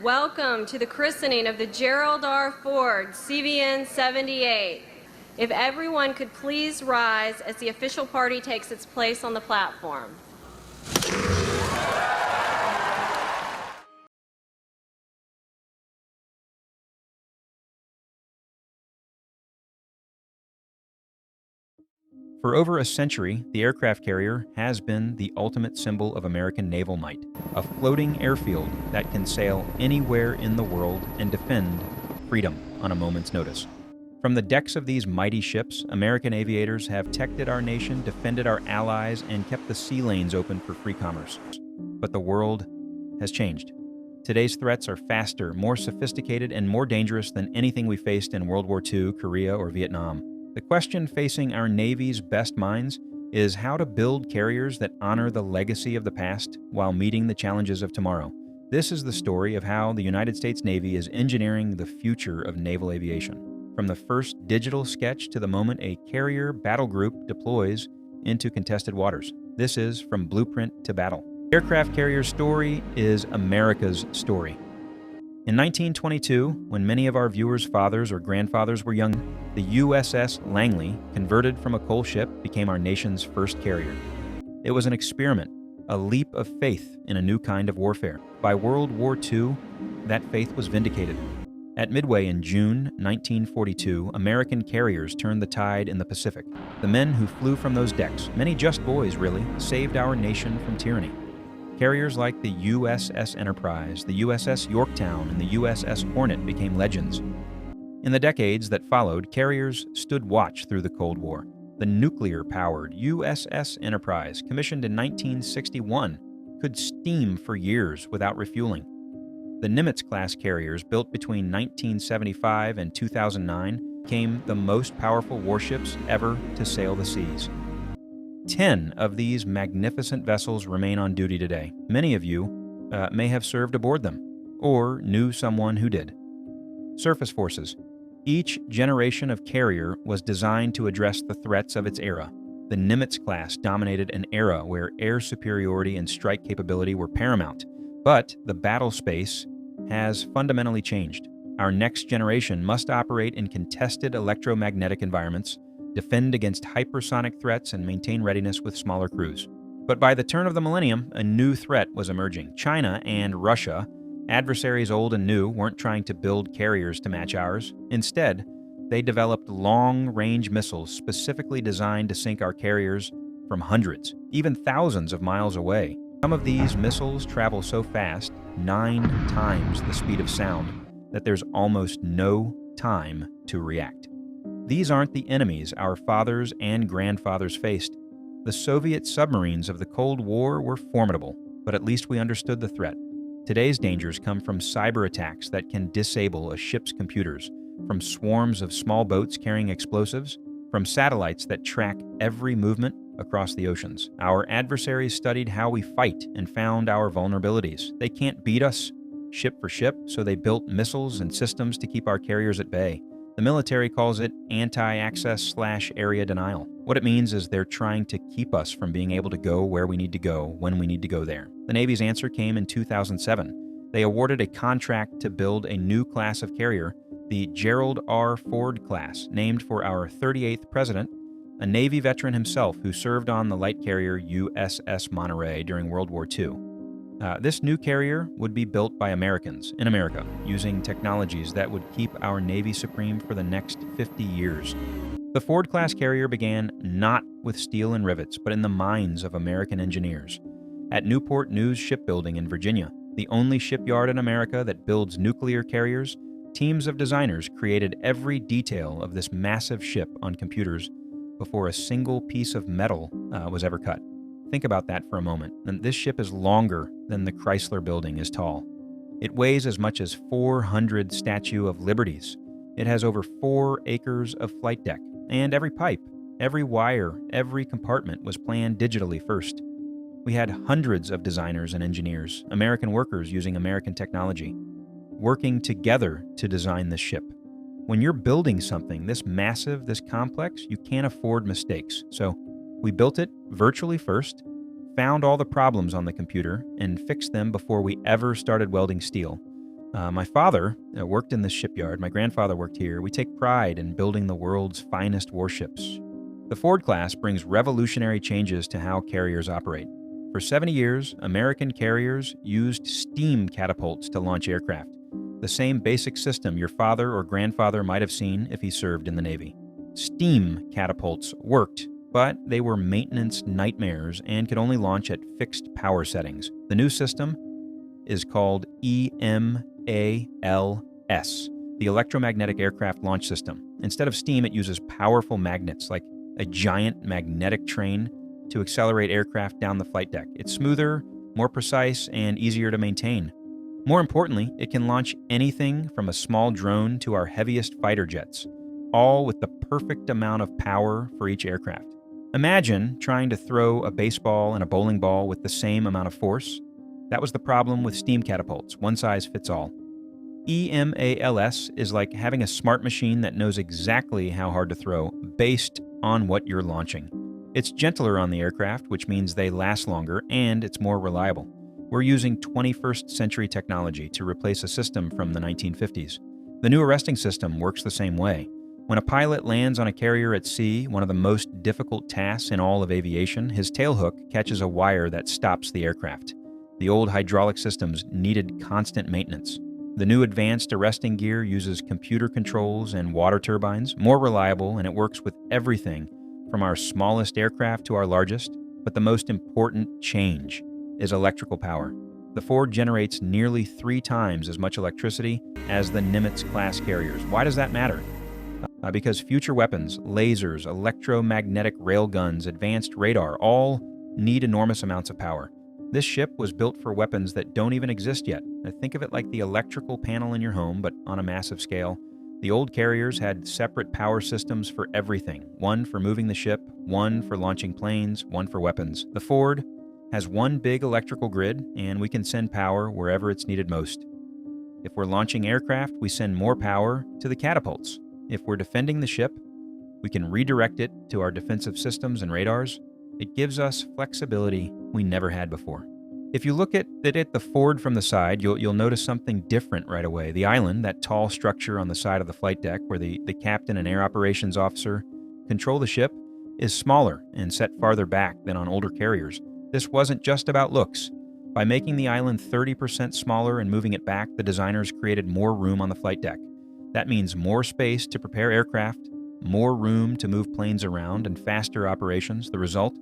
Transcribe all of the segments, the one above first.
Welcome to the christening of the Gerald R. Ford CVN 78. If everyone could please rise as the official party takes its place on the platform. For over a century, the aircraft carrier has been the ultimate symbol of American naval might, a floating airfield that can sail anywhere in the world and defend freedom on a moment's notice. From the decks of these mighty ships, American aviators have protected our nation, defended our allies, and kept the sea lanes open for free commerce. But the world has changed. Today's threats are faster, more sophisticated, and more dangerous than anything we faced in World War II, Korea, or Vietnam. The question facing our Navy's best minds is how to build carriers that honor the legacy of the past while meeting the challenges of tomorrow. This is the story of how the United States Navy is engineering the future of naval aviation. From the first digital sketch to the moment a carrier battle group deploys into contested waters. This is From Blueprint to Battle. The aircraft carrier's story is America's story. In 1922, when many of our viewers' fathers or grandfathers were young, the USS Langley, converted from a coal ship, became our nation's first carrier. It was an experiment, a leap of faith in a new kind of warfare. By World War II, that faith was vindicated. At Midway in June 1942, American carriers turned the tide in the Pacific. The men who flew from those decks, many just boys really, saved our nation from tyranny. Carriers like the USS Enterprise, the USS Yorktown, and the USS Hornet became legends. In the decades that followed, carriers stood watch through the Cold War. The nuclear-powered USS Enterprise, commissioned in 1961, could steam for years without refueling. The Nimitz-class carriers, built between 1975 and 2009, became the most powerful warships ever to sail the seas. 10 of these magnificent vessels remain on duty today. Many of you may have served aboard them, or knew someone who did. Surface forces. Each generation of carrier was designed to address the threats of its era. The Nimitz class dominated an era where air superiority and strike capability were paramount, but the battle space has fundamentally changed. Our next generation must operate in contested electromagnetic environments, defend against hypersonic threats, and maintain readiness with smaller crews. But by the turn of the millennium, a new threat was emerging. China and Russia, adversaries old and new, weren't trying to build carriers to match ours. Instead, they developed long-range missiles specifically designed to sink our carriers from hundreds, even thousands of miles away. Some of these missiles travel so fast, 9 times the speed of sound, that there's almost no time to react. These aren't the enemies our fathers and grandfathers faced. The Soviet submarines of the Cold War were formidable, but at least we understood the threat. Today's dangers come from cyber attacks that can disable a ship's computers, from swarms of small boats carrying explosives, from satellites that track every movement across the oceans. Our adversaries studied how we fight and found our vulnerabilities. They can't beat us ship for ship, so they built missiles and systems to keep our carriers at bay. The military calls it anti-access/area denial. What it means is they're trying to keep us from being able to go where we need to go when we need to go there. The Navy's answer came in 2007. They awarded a contract to build a new class of carrier, the Gerald R. Ford class, named for our 38th president, a Navy veteran himself who served on the light carrier USS Monterey during World War II. This new carrier would be built by Americans in America, using technologies that would keep our Navy supreme for the next 50 years. The Ford-class carrier began not with steel and rivets, but in the minds of American engineers. At Newport News Shipbuilding in Virginia, the only shipyard in America that builds nuclear carriers, teams of designers created every detail of this massive ship on computers before a single piece of metal was ever cut. Think about that for a moment. And this ship is longer than the Chrysler Building is tall. It weighs as much as 400 Statue of Liberties. It has over 4 acres of flight deck. And every pipe, every wire, every compartment was planned digitally first. We had hundreds of designers and engineers, American workers using American technology, working together to design this ship. When you're building something this massive, this complex, you can't afford mistakes. So we built it virtually first, found all the problems on the computer, and fixed them before we ever started welding steel. My father worked in this shipyard. My grandfather worked here. We take pride in building the world's finest warships. The Ford class brings revolutionary changes to how carriers operate. For 70 years, American carriers used steam catapults to launch aircraft, the same basic system your father or grandfather might have seen if he served in the Navy. Steam catapults worked, but they were maintenance nightmares and could only launch at fixed power settings. The new system is called EMALS, the Electromagnetic Aircraft Launch System. Instead of steam, it uses powerful magnets like a giant magnetic train to accelerate aircraft down the flight deck. It's smoother, more precise, and easier to maintain. More importantly, it can launch anything from a small drone to our heaviest fighter jets, all with the perfect amount of power for each aircraft. Imagine trying to throw a baseball and a bowling ball with the same amount of force. That was the problem with steam catapults, one size fits all. EMALS is like having a smart machine that knows exactly how hard to throw based on what you're launching. It's gentler on the aircraft, which means they last longer, and it's more reliable. We're using 21st century technology to replace a system from the 1950s. The new arresting system works the same way. When a pilot lands on a carrier at sea, one of the most difficult tasks in all of aviation, his tailhook catches a wire that stops the aircraft. The old hydraulic systems needed constant maintenance. The new advanced arresting gear uses computer controls and water turbines, more reliable, and it works with everything from our smallest aircraft to our largest. But the most important change is electrical power. The Ford generates nearly 3 times as much electricity as the Nimitz-class carriers. Why does that matter? Because future weapons, lasers, electromagnetic railguns, advanced radar, all need enormous amounts of power. This ship was built for weapons that don't even exist yet. Think of it like the electrical panel in your home, but on a massive scale. The old carriers had separate power systems for everything. One for moving the ship, one for launching planes, one for weapons. The Ford has one big electrical grid, and we can send power wherever it's needed most. If we're launching aircraft, we send more power to the catapults. If we're defending the ship, we can redirect it to our defensive systems and radars. It gives us flexibility we never had before. If you look at the Ford from the side, you'll notice something different right away. The island, that tall structure on the side of the flight deck where the captain and air operations officer control the ship, is smaller and set farther back than on older carriers. This wasn't just about looks. By making the island 30% smaller and moving it back, the designers created more room on the flight deck. That means more space to prepare aircraft, more room to move planes around, and faster operations. The result?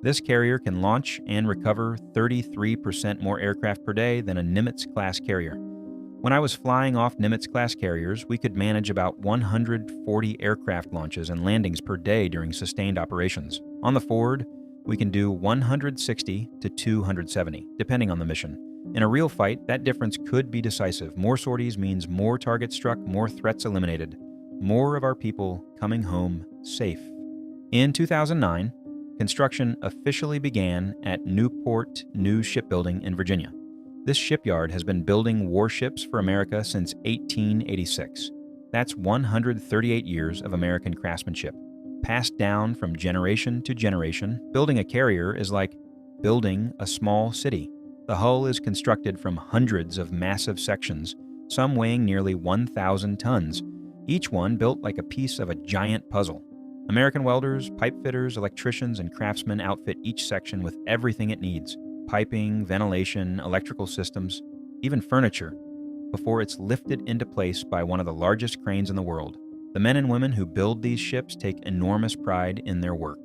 This carrier can launch and recover 33% more aircraft per day than a Nimitz-class carrier. When I was flying off Nimitz-class carriers, we could manage about 140 aircraft launches and landings per day during sustained operations. On the Ford, we can do 160 to 270, depending on the mission. In a real fight, that difference could be decisive. More sorties means more targets struck, more threats eliminated, more of our people coming home safe. In 2009, construction officially began at Newport News Shipbuilding in Virginia. This shipyard has been building warships for America since 1886. That's 138 years of American craftsmanship, passed down from generation to generation. Building a carrier is like building a small city. The hull is constructed from hundreds of massive sections, some weighing nearly 1,000 tons, each one built like a piece of a giant puzzle. American welders, pipe fitters, electricians, and craftsmen outfit each section with everything it needs: piping, ventilation, electrical systems, even furniture, before it's lifted into place by one of the largest cranes in the world. The men and women who build these ships take enormous pride in their work.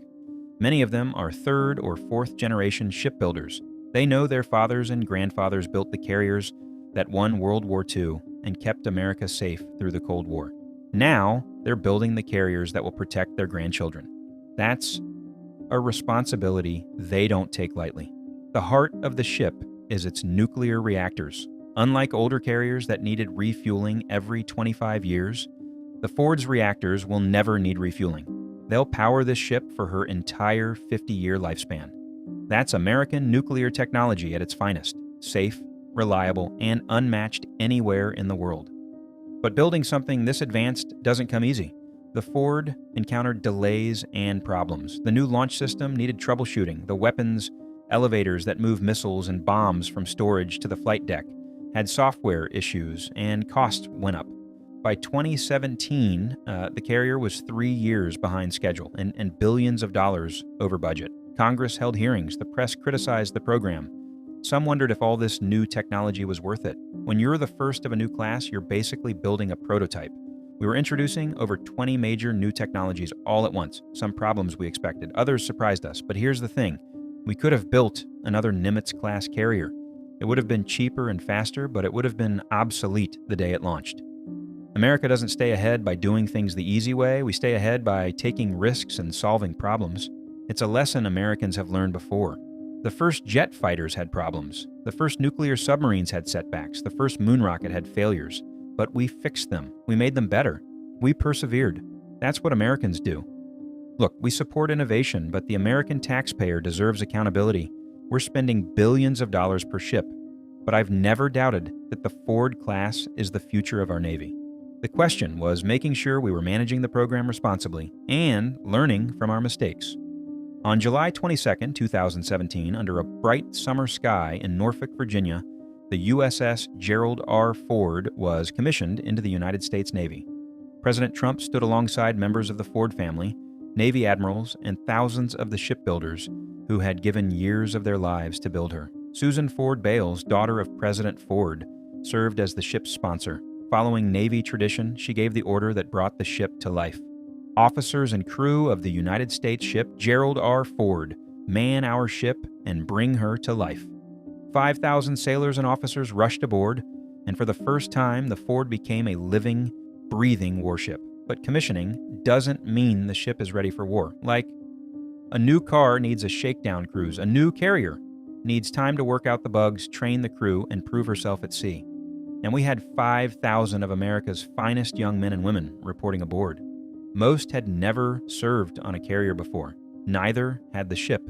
Many of them are 3rd or 4th generation shipbuilders. They know their fathers and grandfathers built the carriers that won World War II and kept America safe through the Cold War. Now, they're building the carriers that will protect their grandchildren. That's a responsibility they don't take lightly. The heart of the ship is its nuclear reactors. Unlike older carriers that needed refueling every 25 years, the Ford's reactors will never need refueling. They'll power this ship for her entire 50-year lifespan. That's American nuclear technology at its finest: safe, reliable, and unmatched anywhere in the world. But building something this advanced doesn't come easy. The Ford encountered delays and problems. The new launch system needed troubleshooting. The weapons elevators that move missiles and bombs from storage to the flight deck had software issues, and costs went up. By 2017, the carrier was 3 years behind schedule and billions of dollars over budget. Congress held hearings. The press criticized the program. Some wondered if all this new technology was worth it. When you're the first of a new class, you're basically building a prototype. We were introducing over 20 major new technologies all at once. Some problems we expected, others surprised us. But here's the thing. We could have built another Nimitz-class carrier. It would have been cheaper and faster, but it would have been obsolete the day it launched. America doesn't stay ahead by doing things the easy way. We stay ahead by taking risks and solving problems. It's a lesson Americans have learned before. The first jet fighters had problems. The first nuclear submarines had setbacks. The first moon rocket had failures. But we fixed them. We made them better. We persevered. That's what Americans do. Look, we support innovation, but the American taxpayer deserves accountability. We're spending billions of dollars per ship. But I've never doubted that the Ford class is the future of our Navy. The question was making sure we were managing the program responsibly and learning from our mistakes. On July 22, 2017, under a bright summer sky in Norfolk, Virginia, the USS Gerald R. Ford was commissioned into the United States Navy. President Trump stood alongside members of the Ford family, Navy admirals, and thousands of the shipbuilders who had given years of their lives to build her. Susan Ford Bales, daughter of President Ford, served as the ship's sponsor. Following Navy tradition, she gave the order that brought the ship to life. Officers and crew of the United States ship Gerald R. Ford, man our ship and bring her to life. 5,000 sailors and officers rushed aboard, and for the first time, the Ford became a living, breathing warship. But commissioning doesn't mean the ship is ready for war. Like, a new car needs a shakedown cruise. A new carrier needs time to work out the bugs, train the crew, and prove herself at sea. And we had 5,000 of America's finest young men and women reporting aboard. Most had never served on a carrier before. Neither had the ship.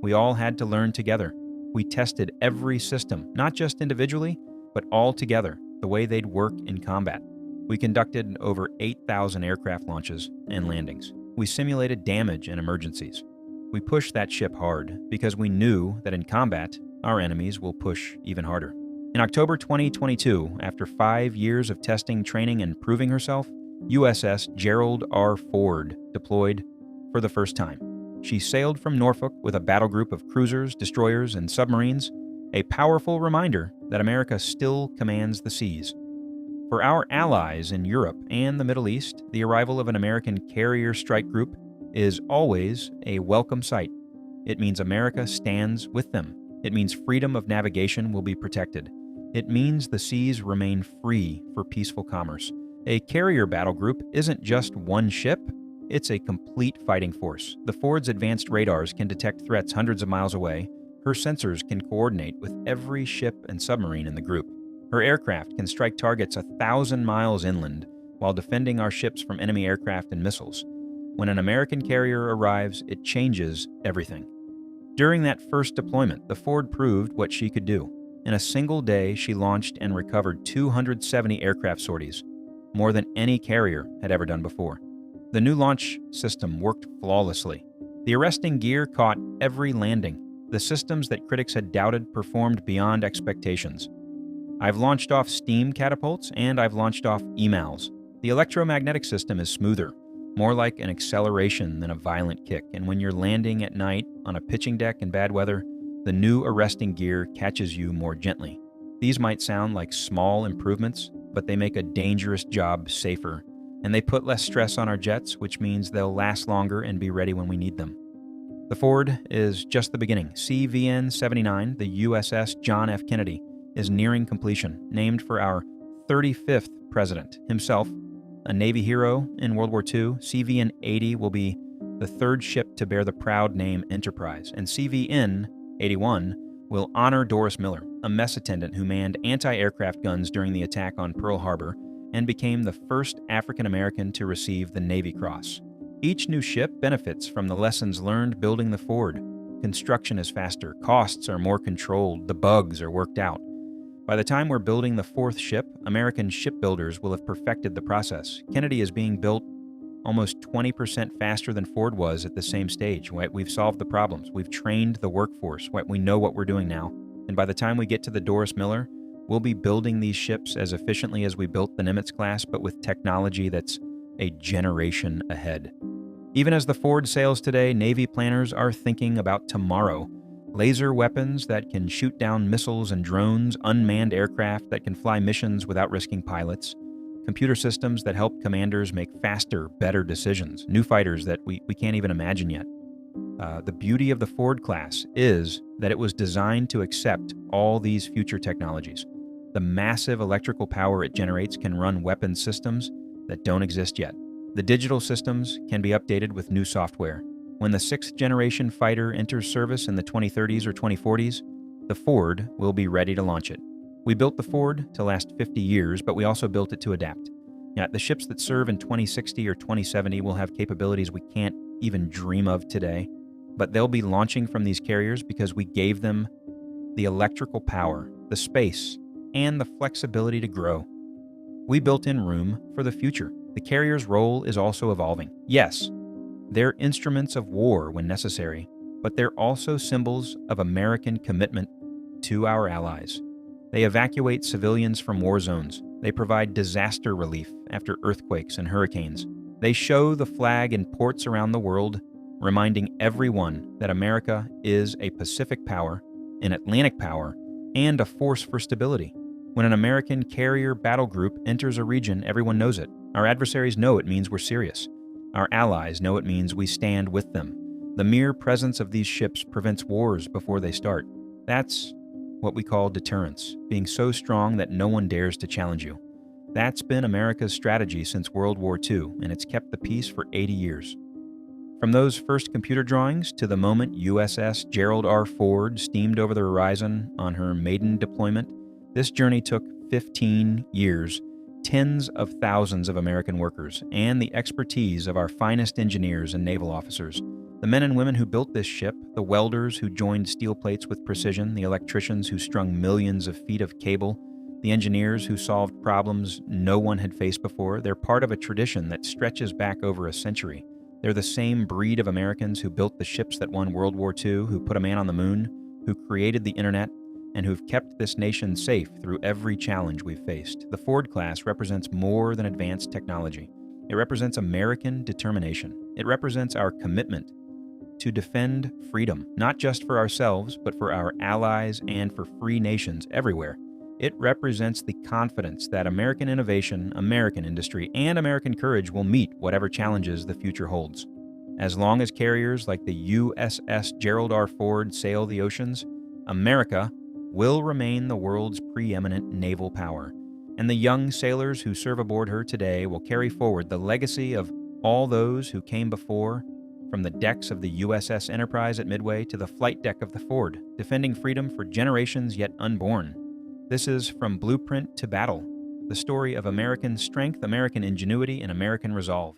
We all had to learn together. We tested every system, not just individually, but all together, the way they'd work in combat. We conducted over 8,000 aircraft launches and landings. We simulated damage and emergencies. We pushed that ship hard because we knew that in combat, our enemies will push even harder. In October 2022, after 5 years of testing, training, and proving herself, USS Gerald R. Ford deployed for the first time. She sailed from Norfolk with a battle group of cruisers, destroyers, and submarines, a powerful reminder that America still commands the seas. For our allies in Europe and the Middle East, the arrival of an American carrier strike group is always a welcome sight. It means America stands with them. It means freedom of navigation will be protected. It means the seas remain free for peaceful commerce. A carrier battle group isn't just one ship, it's a complete fighting force. The Ford's advanced radars can detect threats hundreds of miles away. Her sensors can coordinate with every ship and submarine in the group. Her aircraft can strike targets 1,000 miles inland while defending our ships from enemy aircraft and missiles. When an American carrier arrives, it changes everything. During that first deployment, the Ford proved what she could do. In a single day, she launched and recovered 270 aircraft sorties, more than any carrier had ever done before. The new launch system worked flawlessly. The arresting gear caught every landing. The systems that critics had doubted performed beyond expectations. I've launched off steam catapults, and I've launched off EMALs. The electromagnetic system is smoother, more like an acceleration than a violent kick, and when you're landing at night on a pitching deck in bad weather, the new arresting gear catches you more gently. These might sound like small improvements, but they make a dangerous job safer, and they put less stress on our jets, which means they'll last longer and be ready when we need them. The Ford is just the beginning. CVN-79, the USS John F. Kennedy, is nearing completion, named for our 35th president himself. A Navy hero in World War II, CVN-80 will be the third ship to bear the proud name Enterprise, and CVN-81 will honor Doris Miller, a mess attendant who manned anti-aircraft guns during the attack on Pearl Harbor and became the first African American to receive the Navy Cross. Each new ship benefits from the lessons learned building the Ford. Construction is faster, costs are more controlled, the bugs are worked out. By the time we're building the fourth ship, American shipbuilders will have perfected the process. Kennedy is being built almost 20% faster than Ford was at the same stage. We've solved the problems. We've trained the workforce. We know what we're doing now. And by the time we get to the Doris Miller, We'll be building these ships as efficiently as we built the Nimitz class, but with technology that's a generation ahead. Even as the Ford sails today, Navy planners are thinking about tomorrow. Laser weapons that can shoot down missiles and drones, unmanned aircraft that can fly missions without risking pilots, computer systems that help commanders make faster, better decisions, new fighters that we can't even imagine yet. The beauty of the Ford class is that it was designed to accept all these future technologies. The massive electrical power it generates can run weapon systems that don't exist yet. The digital systems can be updated with new software. When the 6th generation fighter enters service in the 2030s or 2040s, the Ford will be ready to launch it. We built the Ford to last 50 years, but we also built it to adapt. The ships that serve in 2060 or 2070 will have capabilities we can't even dream of today, but they'll be launching from these carriers because we gave them the electrical power, the space, and the flexibility to grow. We built in room for the future. The carrier's role is also evolving. Yes, they're instruments of war when necessary, but they're also symbols of American commitment to our allies. They evacuate civilians from war zones. They provide disaster relief after earthquakes and hurricanes. They show the flag in ports around the world, reminding everyone that America is a Pacific power, an Atlantic power, and a force for stability. When an American carrier battle group enters a region, everyone knows it. Our adversaries know it means we're serious. Our allies know it means we stand with them. The mere presence of these ships prevents wars before they start. That's what we call deterrence, being so strong that no one dares to challenge you. That's been America's strategy since World War II, and it's kept the peace for 80 years. From those first computer drawings to the moment USS Gerald R. Ford steamed over the horizon on her maiden deployment, this journey took 15 years, tens of thousands of American workers, and the expertise of our finest engineers and naval officers. The men and women who built this ship, the welders who joined steel plates with precision, the electricians who strung millions of feet of cable, the engineers who solved problems no one had faced before, they're part of a tradition that stretches back over a century. They're the same breed of Americans who built the ships that won World War II, who put a man on the moon, who created the internet, and who've kept this nation safe through every challenge we've faced. The Ford class represents more than advanced technology. It represents American determination. It represents our commitment to defend freedom, not just for ourselves, but for our allies and for free nations everywhere. It represents the confidence that American innovation, American industry, and American courage will meet whatever challenges the future holds. As long as carriers like the USS Gerald R. Ford sail the oceans, America will remain the world's preeminent naval power, and the young sailors who serve aboard her today will carry forward the legacy of all those who came before, from the decks of the USS Enterprise at Midway to the flight deck of the Ford, defending freedom for generations yet unborn. This is From Blueprint to Battle, the story of American strength, American ingenuity, and American resolve.